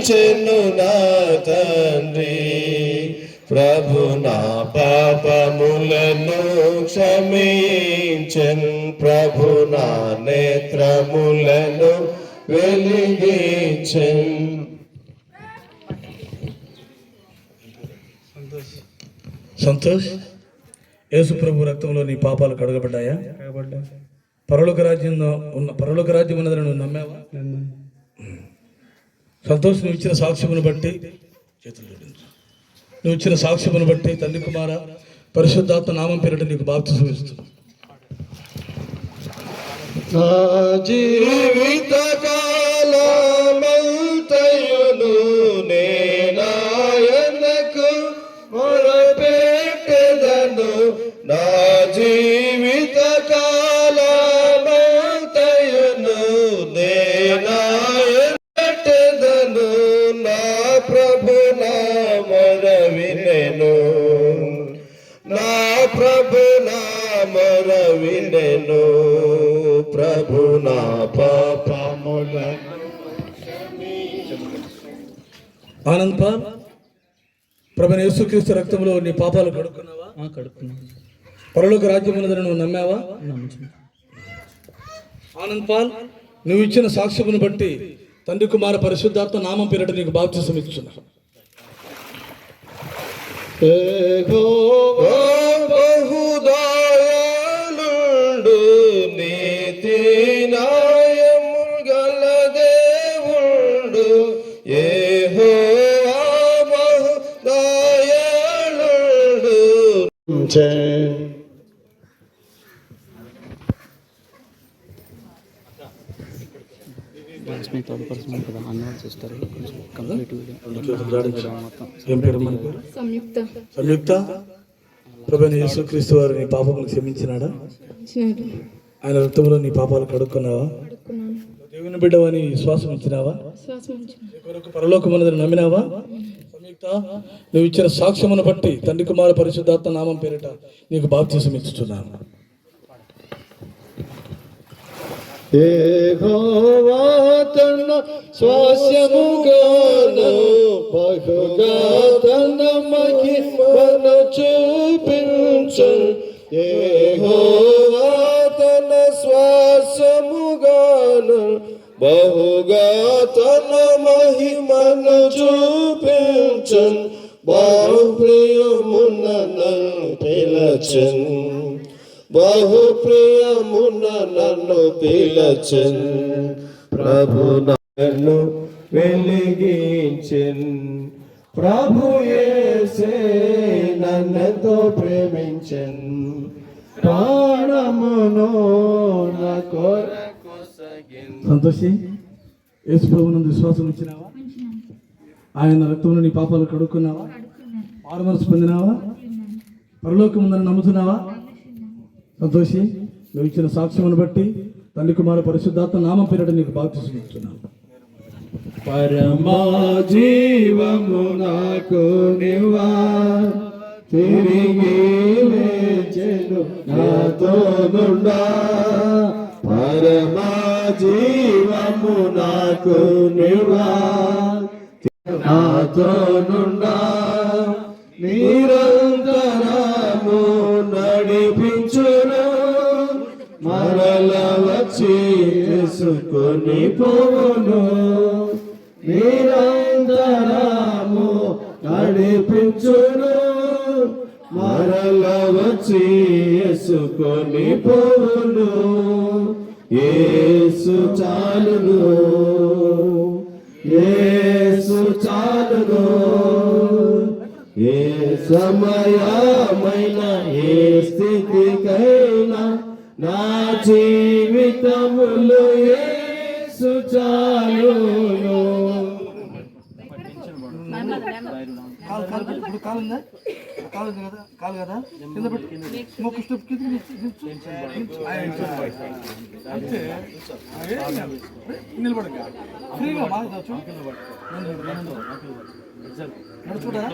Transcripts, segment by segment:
చెను నా తండ్రి ప్రభు నా పాపములను క్షమించెన్ ప్రభు నా నేత్రములను వెలిగించెన్. సంతోష్, యేసు ప్రభు రక్తంలో నీ పాపాలు కడగబడ్డాయా? పరలోక రాజ్యం ఉన్నదని నువ్వు నమ్మావా? సంతోష్, నువ్వు ఇచ్చిన సాక్ష్యమును బట్టి తండ్రి కుమార పరిశుద్ధాత్మ నామం పేరిట నీకు బాప్తిసం ఇస్తున్నాను. నా జీవిత కాలమంతయును నేనాయనకు మొరపెట్టెదను. నా జీవిత కాలమంతయును నేనాయనెట్టెదను. నా ప్రభు నా మొర వినెను, నా ప్రభు నా మొర వినెను. ప్రభు నా పాపములను. ఆనంద్ పాల్, ప్రభువైన యేసుక్రీస్తు రక్తంలో నీ పాపాలు కడుక్కున్నావా? కడుక్కున్నాను. పరలోక రాజ్యం ఉన్నదని నువ్వు నమ్మావా? ఆనంద్ పాల్, నువ్వు ఇచ్చిన సాక్ష్యమును బట్టి తండ్రి కుమార పరిశుద్ధాత్మ నామం పేరిట నీకు బాప్తిసం ఇస్తున్నా. బహుదయాళుండు నీతి న్యాయము గల దేవుండు యెహోవా బహుదయాళుండు. సంయుక్త, ప్రభువైన యేసుక్రీస్తు వారు నీ పాపములు క్షమించినాడా? ఆయన రక్తంలో నీ పాపాలు కడుక్కున్నావా? దేవుని బిడ్డవని విశ్వాసం ఇచ్చినావా? పరలోకమున్నదని నమ్మినావా? సంయుక్త, నువ్వు ఇచ్చిన సాక్ష్యమును బట్టి తండ్రి కుమార పరిశుద్ధాత్మ నామం పేరిట నీకు బాప్తిసం ఇస్తున్నాను. యెహోవా తన స్వాస్యముగాను బహుగా తన మహిమను చూపించును. యెహోవా తన స్వాస్యముగాను బహుగా తన మహిమను చూపించును. బహుప్రియమున నన్ను పిలచును, బహుప్రియమున నన్ను పిలచును. ప్రభు నన్ను వెలిగించెన్, ప్రభు యేసే నన్నెంతో ప్రేమించెన్. ప్రాణమును నా కొరకు సగిన్. సంతోషి, యేసు ప్రభువునందు విశ్వాసం ఇచ్చినావా? ఆయన రక్తంలో నీ పాపాలు కడుక్కున్నావా? మారుమనసు పొందినావా? పరలోకం ఉందని నమ్ముతున్నావా? సంతోషి, నువ్వు ఇచ్చిన సాక్ష్యమును బట్టి తండ్రి కుమార పరిశుద్ధాత్మ నామం పేరిట నీకు బాప్తిసం ఇస్తున్నాను. పరమా జీవము నాకు నివా తిరిగి లేచెను నాతో నుండా. పరమా జీవము నాకు నివా నాతో నుండా. నిరంతరము నడిపించును, మరల వచ్చి చేసుకొని పోవును. నిరంతరము నడిపించును, మరల వచ్చి చేసుకొని పోవును. యేసు చాలును, యేసు చాలును. ఏ సమయమైన ఏ స్థితికైనా నా జీవితములో యేసు చాలును. కాలు కదా కింద పెట్టి ఒక స్టెప్ కింద నిలబడక ఫ్రీగా మాట్లాడచ్చు. నడుచుకుంటారా?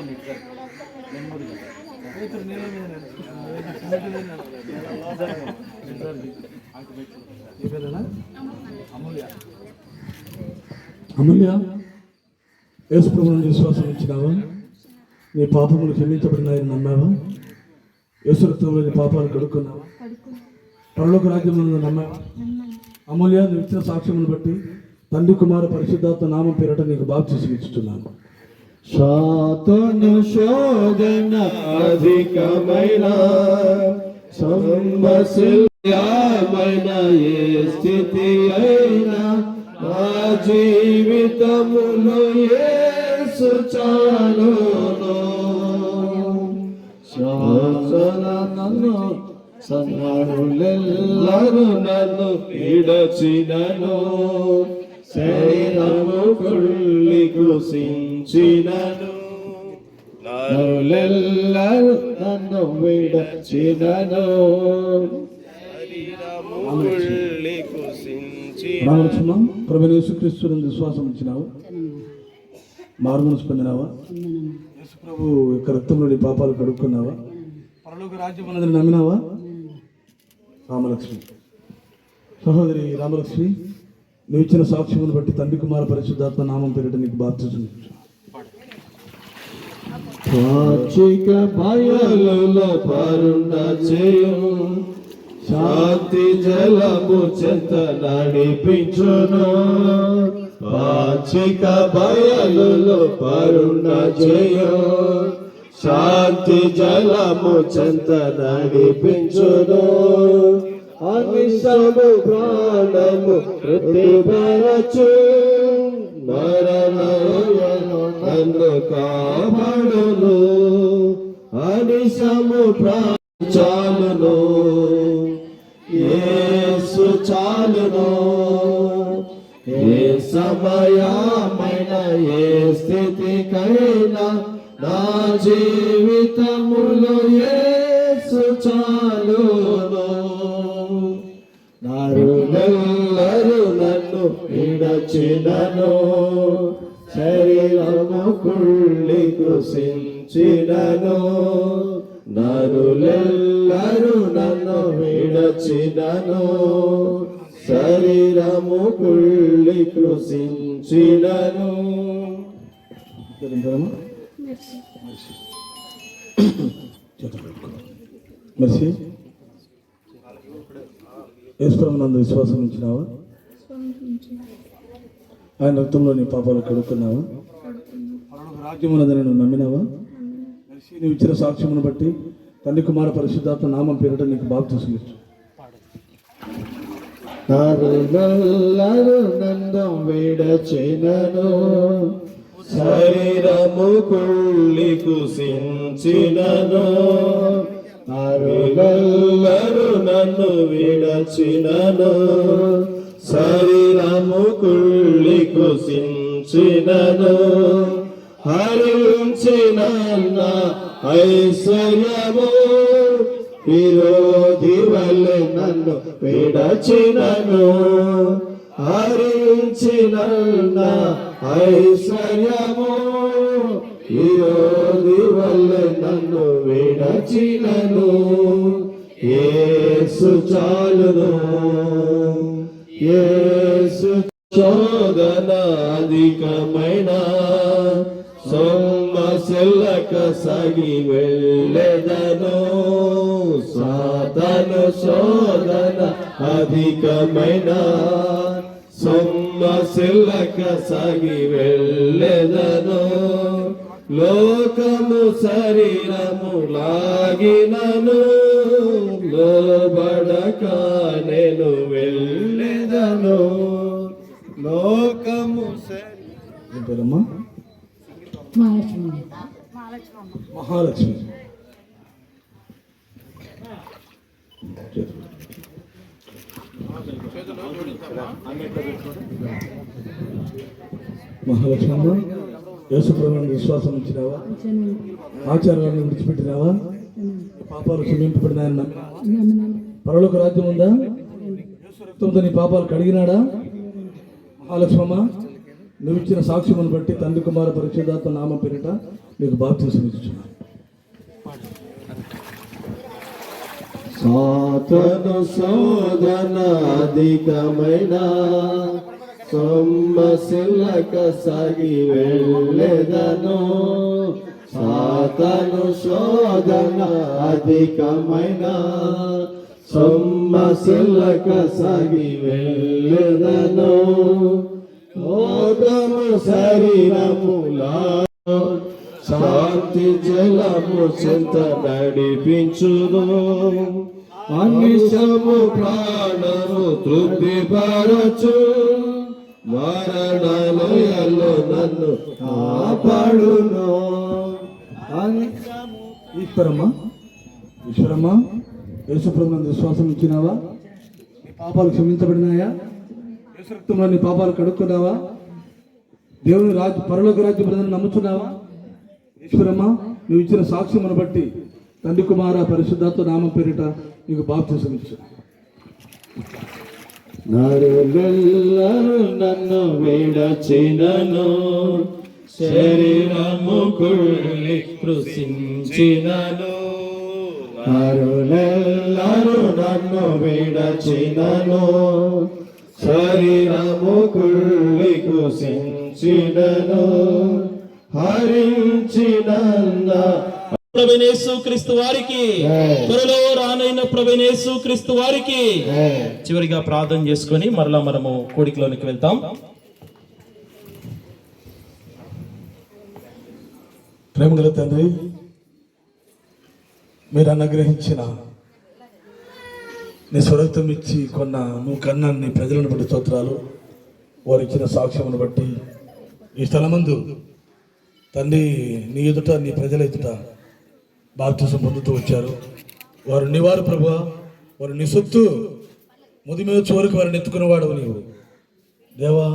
అమూల్య, యేసు ప్రభువుని విశ్వాసం ఉంచినావా? నీ పాపములు క్షమించబడినాయని నమ్మావా? యేసు రక్తంలో నీ పాపాలు కడుక్కున్నావా? పరలోక రాజ్యమును నమ్మావా? అమూల్య, నువ్వు ఇచ్చిన సాక్ష్యమును బట్టి తండ్రి కుమార పరిశుద్ధాత్మ నామం పేరట నీకు బాప్తిసం ఇస్తున్నాను. సాతాను శోధన అధికమైన సమస్యమైన ఏ స్థితి అయినా నా జీవితములో యేసు చాలును. శాసన నన్ను సన్నాడులెల్లరూ నన్ను విడచినను, శరీరము కుళ్ళి కృషించినను, నరులెల్లరూ నన్ను విడచినను, రామలక్ష్మణ, ప్రభువైన యేసుక్రీస్తునందు విశ్వాసం ఉంచినావా? మారుమనసు పొందినావా? యేసు ప్రభు యొక్క రక్తంలో నీ పాపాలు కడుక్కున్నావా? పరలోక రాజ్యం అన్నది నమ్మినావా? రామలక్ష్మి, సహోదరి రామలక్ష్మి, నువ్వు ఇచ్చిన సాక్ష్యమును బట్టి తండ్రి కుమార పరిశుద్ధాత్మ నామం పేరిట నీకు బాప్తిసం పాచిక బయలులో పరుణ చేయు, శాంతి జలము చెంత నడిపించును. పాచిక బయలులో పరుణ చేయు, శాంతి జలము చెంత నడిపించును. అనిశము ప్రాణము వృద్ధిపరచు, మరణము నన్ను కాపాడును. అనిశము చాలును, యేసు చాలును. ఏ సమయమైన ఏ స్థితికైనా నా జీవితములో యేసు చాలును. నరులెల్లరూ నన్ను విడచినను, శరీరము కుళ్ళి కృషించినను, నరులెల్లరూ నన్ను విడచినను, శరీరము కుళ్ళి కృషించినను. మెర్సీ, యేసు ప్రభువునందు విశ్వాసం ఉంచినావా? ఆయన రక్తంలో నీ పాపాలు కడుక్కున్నావా? పరలోక రాజ్యం ఉన్నదని నువ్వు నమ్మినావా? మెర్సీ, నువ్వు ఇచ్చిన సాక్ష్యమును బట్టి తండ్రి కుమార పరిశుద్ధాత్మ నామం పేరిట నీకు బాప్తిసం ఇచ్చు. నరులెల్లరూ నన్ను విడచినను, శరీరము కుళ్ళి కృషించినను, నరులెల్లరూ నన్ను విడచినను, శరీరము కుళ్ళి కృషించినను. హరించిన నా ఐశ్వర్యము విరోధి వల్లే నన్ను విడచినను, హరించిన నా ఐశ్వర్యము విరోధి వల్లే నన్ను విడచినను. యేసు చాలును, యేసు శోధన అధికమైన సొమ్మసిల్లక సగి వెళ్ళెదను. సాతాను శోధన అధికమైన సొమ్మసిల్లక సగి వెళ్ళెదను. లోకము శరీరము లాగినను, లోబడక నేను వెళ్ళెదను. లోకము ఏం పేరమ్మా? మహాలక్ష్మి. మహాలక్ష్మి అమ్మ, యేసు ప్రభువుని విశ్వాసం ఉంచినావా? ఆచారాలను విడిచిపెట్టినావా? పాపాలు క్షమింపబడినాయని నమ్మినావా? పరలోక రాజ్యం ఉందా? యేసు రక్తంతో నీ పాపాలు కడిగినాడా? మహాలక్ష్మమ్మ, నువ్వు ఇచ్చిన సాక్ష్యమును బట్టి తండ్రి కుమార పరిశుద్ధాత్మ నామం పేరిట నీకు బాప్తిసం ఇచ్చుచున్నాను. సాతాను శోధన అధికమైన సొమ్మసిల్లక సాగి వెళ్ళెదను సాతాను శోధన అధికమైన సొమ్మసిల్లక సాగి వెళ్ళెదను లోకము శరీరములా శాంతి జలము చెంత నడిపించును అనిశము ప్రాణము తృప్తిపరచు మరణలోయలో నన్ను కాపాడును. ఈశ్వరమ్మా యేసుప్రభునందు విశ్వాసం ఇచ్చినావా? నీ పాపాలు క్షమించబడినాయా? యేసు రక్తంలో నీ పాపాలు కడుక్కున్నావా? దేవుని పరలోక రాజ్య ప్రజలను నమ్ముతున్నావా? ఈశ్వరమ్మా, నువ్వు ఇచ్చిన సాక్ష్యమును బట్టి తండ్రి కుమార పరిశుద్ధాత్మ నామం పేరిట నీకు బాప్తిసం ఇచ్చు. నరులెల్లరూ నన్ను విడచినను శరీరము కుళ్ళి కృషించినను నరులెల్లరూ నన్ను విడచినను శరీరము కుళ్ళి కృషించినను హరించిన ప్రభునేసు క్రీస్తు వారికి త్వరలో రానైన ప్రభునేసు క్రీస్తు వారికి చివరిగా ప్రార్థన చేసుకొని మరలా మనము కోడికలోనికి వెళ్తాం. ప్రేమగల తండ్రి, మీరు అనుగ్రహించిన నీ స్వరక్తం ఇచ్చి కొన్న నువ్వు కన్నా నీ ప్రజలను బట్టి స్తోత్రాలు. వారు ఇచ్చిన సాక్ష్యమును బట్టి ఈ స్థలమందు తండ్రి నీ ఎదుట నీ ప్రజల ఎదుట బాప్తిసం పొందుతూ వచ్చారు. వారు నీవారు ప్రభువా, వారు నీ సొత్తు ముదిమేద చివరికి వారిని ఎత్తుకునేవాడు నీవు దేవా.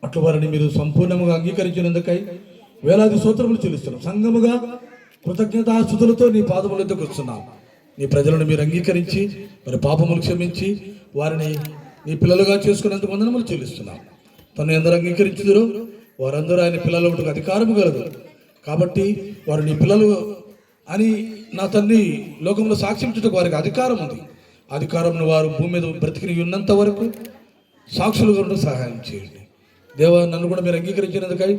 అట్లు వారిని మీరు సంపూర్ణంగా అంగీకరించినందుకై వేలాది స్తోత్రములు చెల్లిస్తున్నాం. సంఘముగా కృతజ్ఞతాస్తుతులతో నీ పాదముల ఎద్దుకు వస్తున్నాం. నీ ప్రజలను మీరు అంగీకరించి వారి పాపములు క్షమించి వారిని నీ పిల్లలుగా చేసుకునేందుకు వందనములు చెల్లిస్తున్నాం. తను ఎందరు అంగీకరించుదురో వారందరూ ఆయన పిల్లలు ఒకటి అధికారము కలదు. కాబట్టి వారు నీ పిల్లలు అని నా తండ్రి లోకంలో సాక్ష్యించుటకు వారికి అధికారం ఉంది. అధికారంను వారు భూమి మీద బ్రతికి ఉన్నంత వరకు సాక్షులుగా ఉంటూ సహాయం చేయండి దేవా. నన్ను కూడా మీరు అంగీకరించినందుకై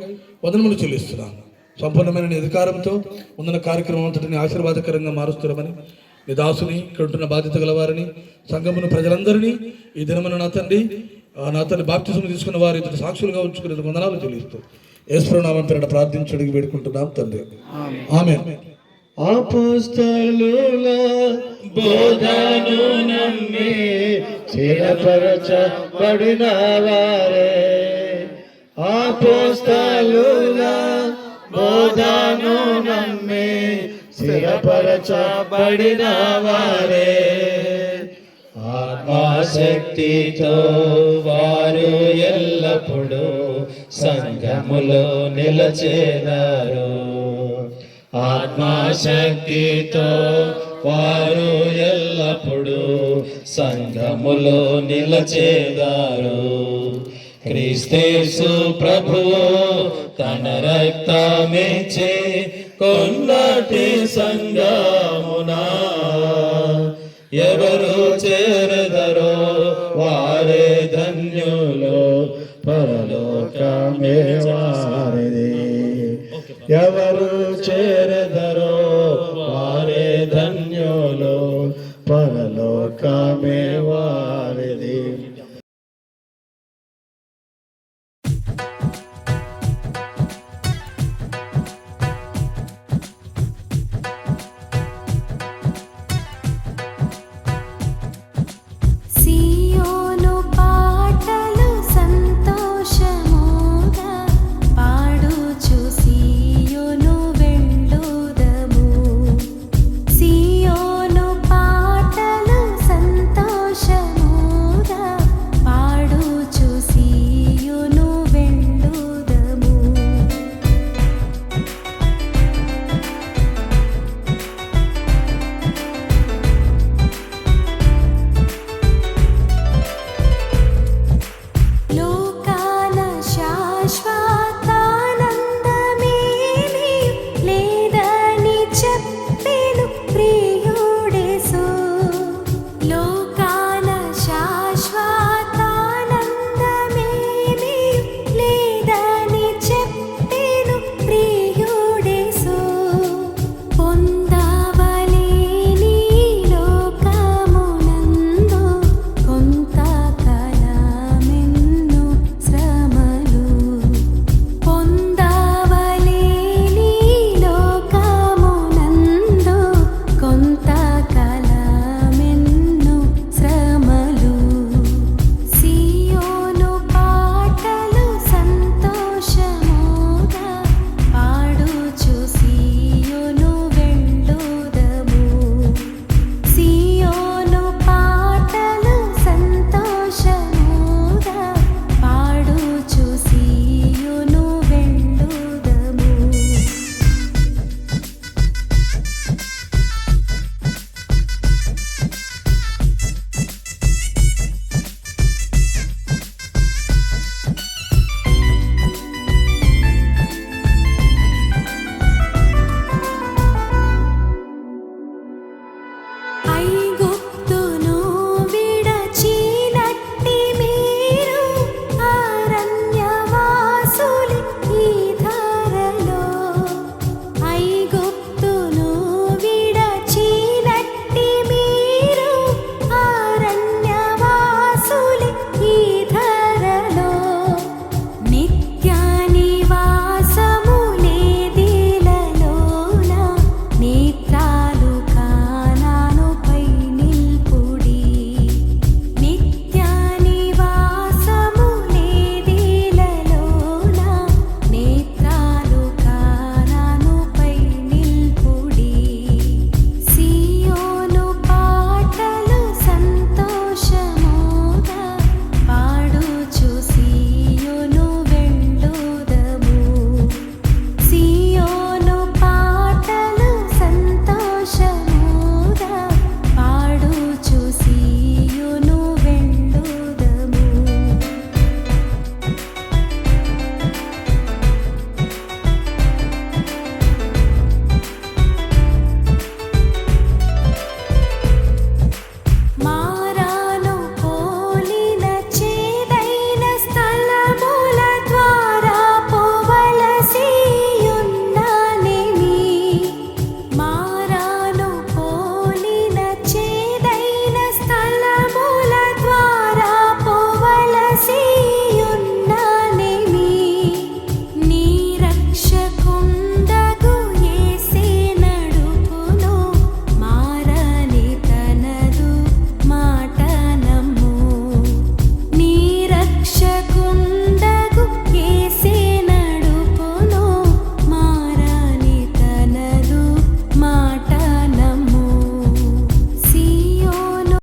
వందనములు చెల్లిస్తున్నాను. సంపూర్ణమైన నీ అధికారంతో ఉన్న కార్యక్రమం అంతటిని ఆశీర్వాదకరంగా మారుస్తున్నామని నీ దాసుని ఇక్కడ ఉంటున్న బాధ్యత గలవారిని సంఘమును ప్రజలందరినీ ఈ దినమున నా తండ్రి బాప్తిసం తీసుకున్న వారు ఇతర సాక్షులుగా ఉంచుకునేందుకు వందనాలు చెల్లిస్తూ యేసు నామం పేరిట ప్రార్థించడానికి వేడుకుంటున్నాం తండ్రి. ఆమేన్. అపోస్తలుల బోధను నమ్మి స్థిరపరచబడిన వారే అపోస్తలుల బోధను నమ్మి స్థిరపరచబడిన వారే ఆత్మశక్తితో వారు ఎల్లప్పుడూ సంఘములో నిలచేదారు. ఆత్మశక్తితో వారు ఎల్లప్పుడూ సంఘములో నిలచేదారు. క్రీస్తేసు ప్రభువు తన రక్తమిచ్చి కొన్నటి సంఘమునా ఎవరు చేరదరో వారే ధన్యులు పరలోకమే వారిది. ఎవరు